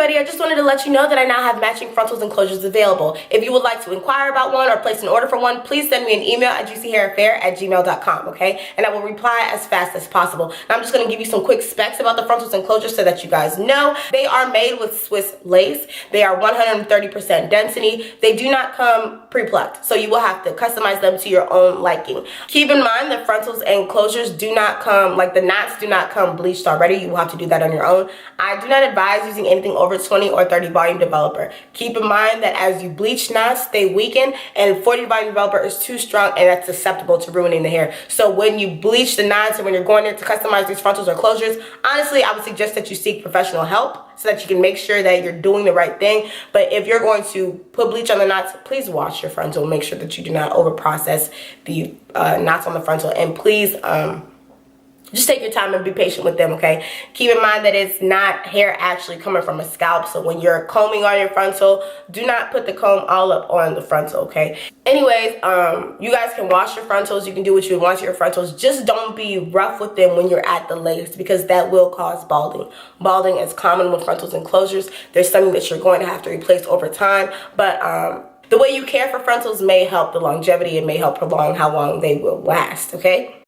everybody, I just wanted to let you know that I now have matching frontals and closures available. If you would like to inquire about one or place an order for one, please send me an email at juicyhairaffair@gmail.com, okay? And I will reply as fast as possible. Now, I'm just going to give you some quick specs about the frontals and closures so that you guys know. They are made with Swiss lace. They are 130% density. They do not come pre-plucked, so you will have to customize them to your own liking. Keep in mind that frontals and closures do not come, like the knots do not come bleached already. You will have to do that on your own. I do not advise using anything over 20 or 30 volume developer. Keep in mind that as you bleach knots, they weaken, and 40 volume developer is too strong and that's susceptible to ruining the hair. So when you bleach the knots and when you're going in to customize these frontals or closures, honestly, I would suggest that you seek professional help so that you can make sure that you're doing the right thing. But if you're going to put bleach on the knots, please wash your frontal. Make sure that you do not over process the knots on the frontal, and please just take your time and be patient with them, okay? Keep in mind that it's not hair actually coming from a scalp, so when you're combing on your frontal, do not put the comb all up on the frontal, okay? Anyways, you guys can wash your frontals. You can do what you want to your frontals. Just don't be rough with them when you're at the lace, because that will cause balding. Balding is common with frontals and closures. There's something that you're going to have to replace over time, but the way you care for frontals may help the longevity. It may help prolong how long they will last, okay?